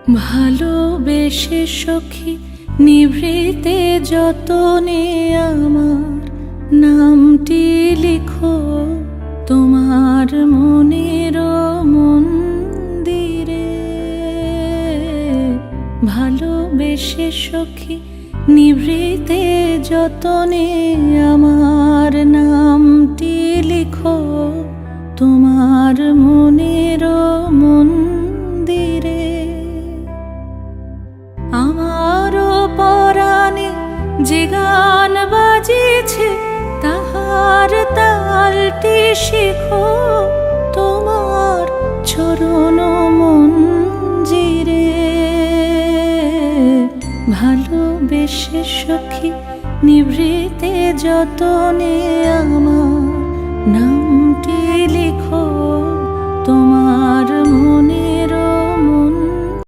ভালোবেসে সখী নিভৃতে যতনে আমার নামটি লিখো তোমার মনের মন্দিরে। ভালোবেসে সখী নিভৃতে যতনে আমার নামটি লিখো তোমার মনের মন্দিরে। আমারও পরাণে যে গান বাজিছে তাহার তালটি শিখো তোমার চরণ মঞ্জিরে। ভালোবেসে সখী নিভৃতে যতনে আমার নামটি লিখো